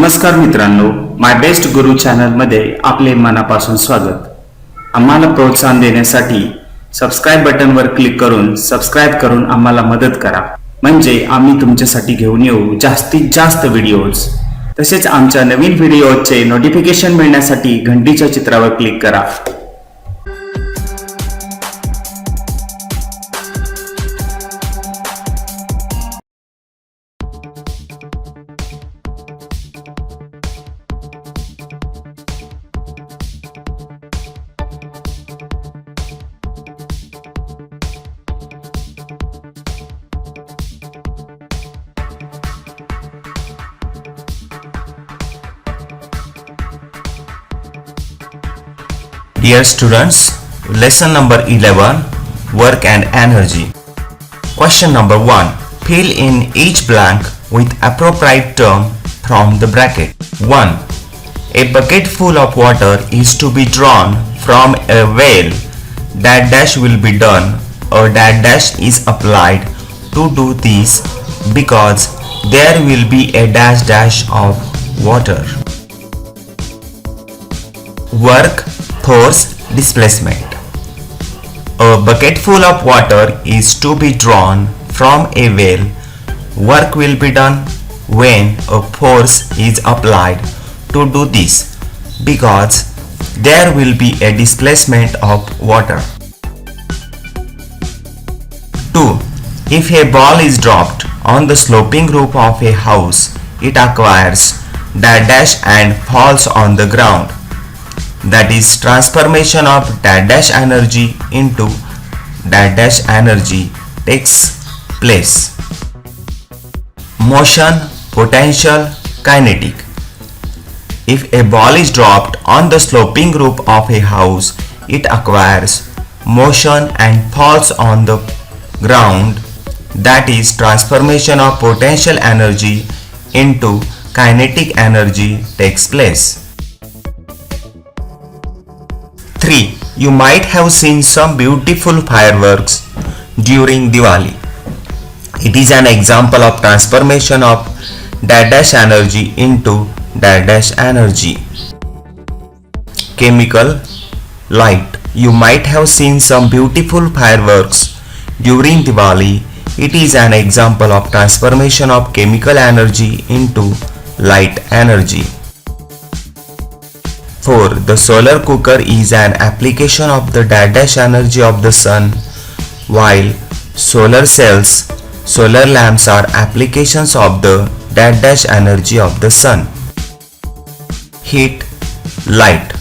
नमस्कार मित्रांनो, my best गुरु चॅनलमध्ये आपले मनापासून स्वागत. आम्हाला प्रोत्साहन देण्यासाठी सबस्क्राईब बटनवर क्लिक करून सबस्क्राईब करून आम्हाला मदत करा, म्हणजे आम्ही तुमच्यासाठी घेऊन येऊ जास्तीत जास्त व्हिडिओज. तसेच आमच्या नवीन व्हिडिओचे नोटिफिकेशन मिळण्यासाठी घंटीच्या चित्रावर क्लिक करा. Dear students, lesson number 11, work and energy. Question number 1. Fill in each blank with appropriate term from the bracket. 1. A bucket full of water is to be drawn from a well. That dash will be done. A dash is applied to do this because there will be a dash of water. Work, force, displacement. A bucket full of water is to be drawn from a well. Work will be done when a force is applied to do this because there will be a displacement of water. 2. If a ball is dropped on the sloping roof of a house, it acquires dash and falls on the ground. That is, transformation of dash energy into dash energy takes place. Motion, potential, kinetic. If a ball is dropped on the sloping roof of a house, it acquires motion and falls on the ground. That is, transformation of potential energy into kinetic energy takes place. 3. You might have seen some beautiful fireworks during Diwali. It is an example of transformation of dash energy into dash energy. Chemical, light. You might have seen some beautiful fireworks during Diwali. It is an example of transformation of chemical energy into light energy. 4. The solar cooker is an application of the dash energy of the sun, while solar cells, solar lamps are applications of the dash energy of the sun. Heat, light.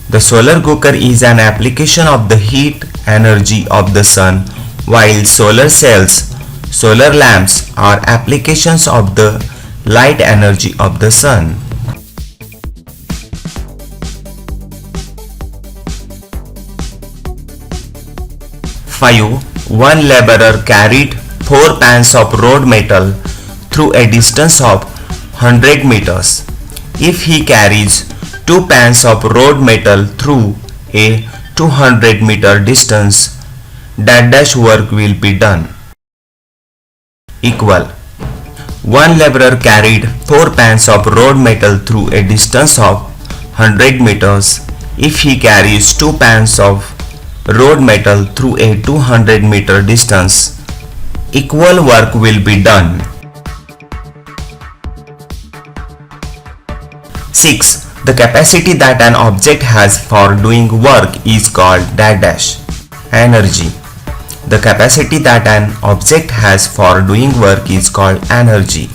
The solar cooker is an application of the heat energy of the sun, while solar cells, solar lamps are applications of the light energy of the sun. 5. One laborer carried 4 pans of road metal through a distance of 100 meters. If he carries 2 pans of road metal through a 200-meter distance, dash work will be done. Equal. One laborer carried 4 pans of road metal through a distance of 100 meters. If he carries 2 pans of road metal through a 200-meter distance, equal work will be done. 6. The capacity that an object has for doing work is called dash energy. The capacity that an object has for doing work is called energy.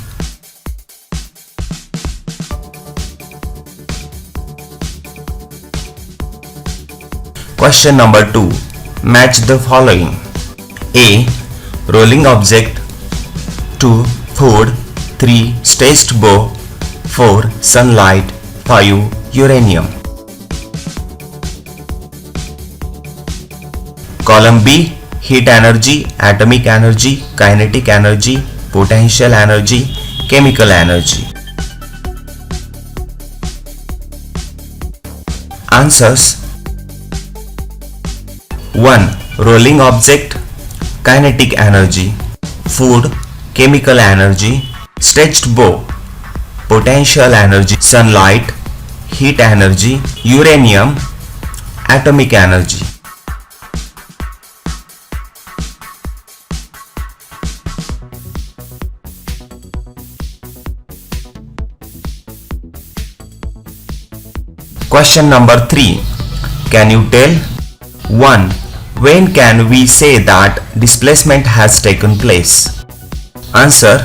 Question number 2. Match the following. A. Rolling object. 2. Food. 3. Stretched bow. 4. Sunlight. 5. Uranium. Column B. Heat energy, atomic energy, kinetic energy, potential energy, chemical energy. Answers. 1. Rolling object, kinetic energy. Food, chemical energy. Stretched bow, potential energy, sunlight, heat energy, uranium, atomic energy. Question number 3. Can you tell? 1. When can we say that displacement has taken place? Answer.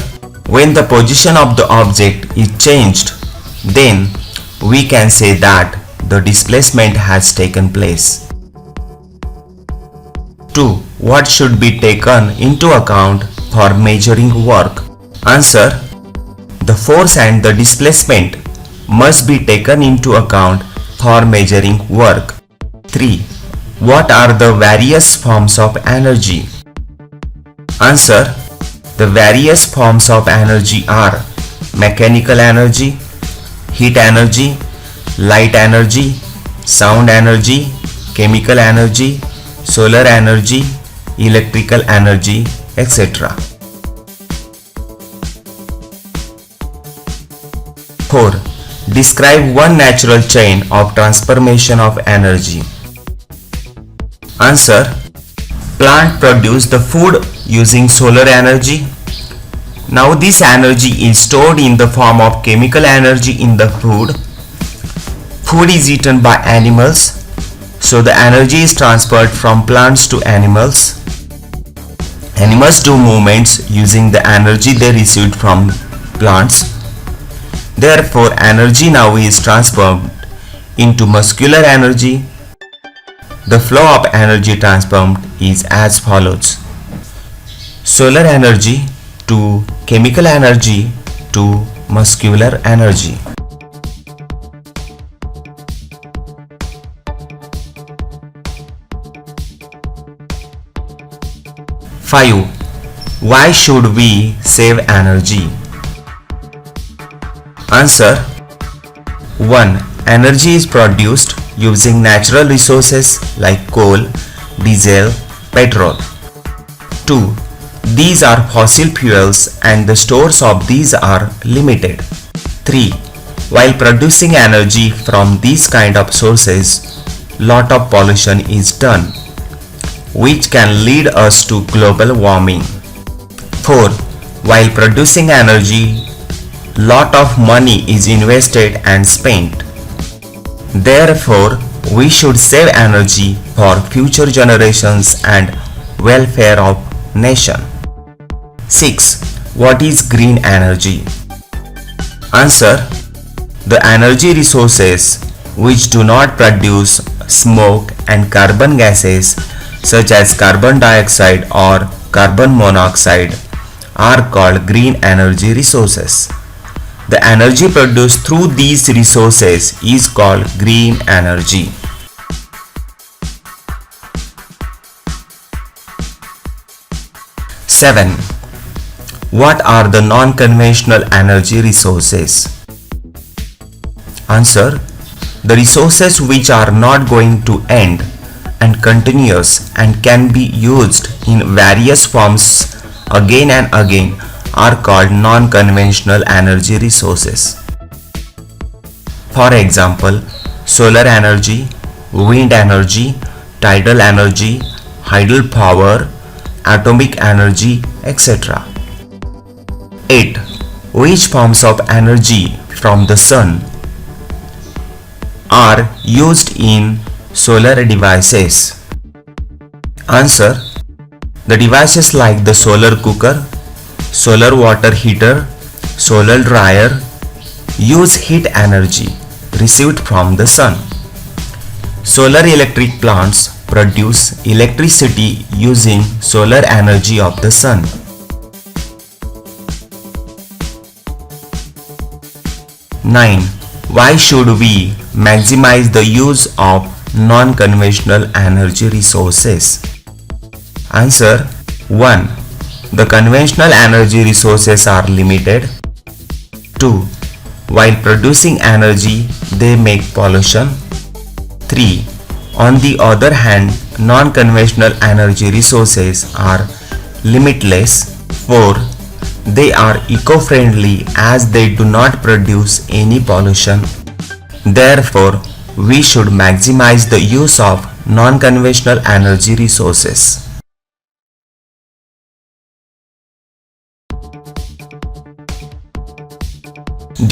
When the position of the object is changed, then we can say that the displacement has taken place. 2. What should be taken into account for measuring work? Answer. The force and the displacement must be taken into account for measuring work. 3. What are the various forms of energy? Answer. The various forms of energy are mechanical energy, heat energy, light energy, sound energy, chemical energy, solar energy, electrical energy, etc. 4. Describe one natural chain of transformation of energy. Answer. Plant produce the food using solar energy. Now this energy is stored in the form of chemical energy in the food. Food is eaten by animals, so the energy is transferred from plants to animals. Animals do movements using the energy they received from plants. Therefore, energy now is transformed into muscular energy. The flow of energy transformed is as follows: solar energy to chemical energy to muscular energy. 5. Why should we save energy? Answer. 1. Energy is produced using natural resources like coal, diesel, petrol. 2. These are fossil fuels and the stores of these are limited. 3. While producing energy from these kind of sources, lot of pollution is done, which can lead us to global warming. 4. While producing energy, lot of money is invested and spent. Therefore, we should save energy for future generations and welfare of nation. 6. What is green energy? Answer. The energy resources which do not produce smoke and carbon gases such as carbon dioxide or carbon monoxide are called green energy resources. The energy produced through these resources is called green energy. 7. What are the non-conventional energy resources? Answer. The resources which are not going to end and continuous and can be used in various forms again and again are called non-conventional energy resources. For example, solar energy, wind energy, tidal energy, hydel power, atomic energy, etc. 8. Which forms of energy from the sun are used in solar devices? Answer. The devices like the solar cooker, solar water heater, solar dryer use heat energy received from the sun. Solar electric plants produce electricity using solar energy of the sun. 9. Why should we maximize the use of non-conventional energy resources? Answer. 1. The conventional energy resources are limited. 2. While producing energy, they make pollution. 3. On the other hand, non-conventional energy resources are limitless. 4. They are eco-friendly as they do not produce any pollution. Therefore, we should maximize the use of non-conventional energy resources.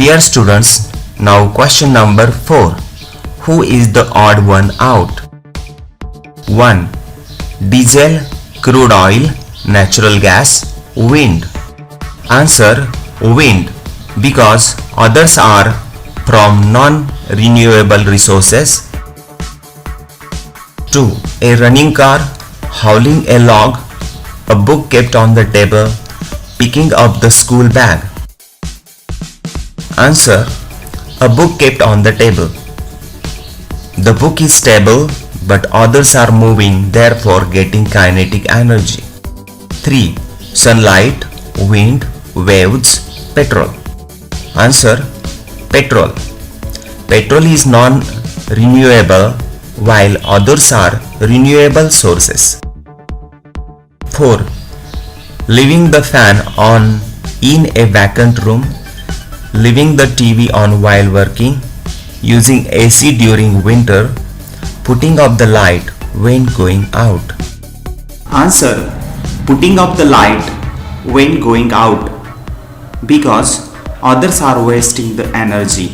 Dear students, now question number 4. Who is the odd one out? 1. Diesel, crude oil, natural gas, wind. Answer: wind, because others are from non-renewable resources. 2. A running car, hauling a log, a book kept on the table, picking up the school bag. Answer: a book kept on the table. The book is stable, but others are moving, therefore getting kinetic energy. 3. Sunlight, wind, waves, petrol. Answer: petrol. Petrol is non-renewable while others are renewable sources. 4. Leaving the fan on in a vacant room, leaving the TV on while working, using AC during winter, putting up the light when going out. Answer: putting up the light when going out, because others are wasting the energy.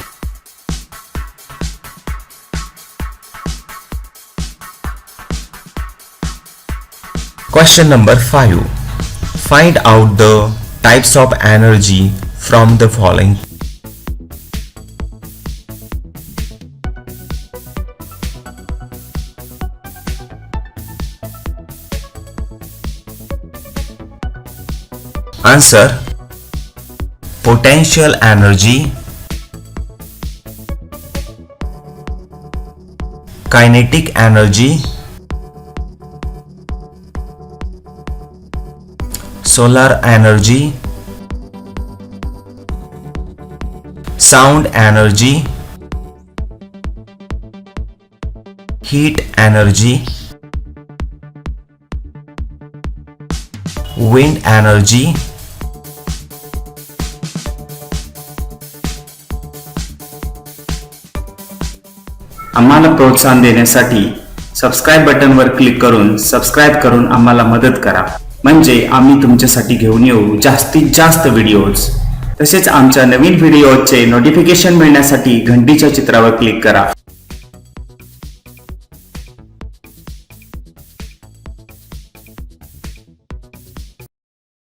Question number 5. Find out the types of energy from the following. Answer: potential energy, kinetic energy, solar energy, sound energy, heat energy, wind energy, आम्हाला प्रोत्साहन देण्यासाठी subscribe बटनवर click करून subscribe करून आम्हाला मदत करा, म्हणजे आम्ही तुमच्यासाठी घेऊन येऊ जास्तीत जास्त व्हिडिओज. तसेच आमच्या नवीन व्हिडिओचे नोटिफिकेशन मिळण्यासाठी घंटीच्या चित्रावर क्लिक करा.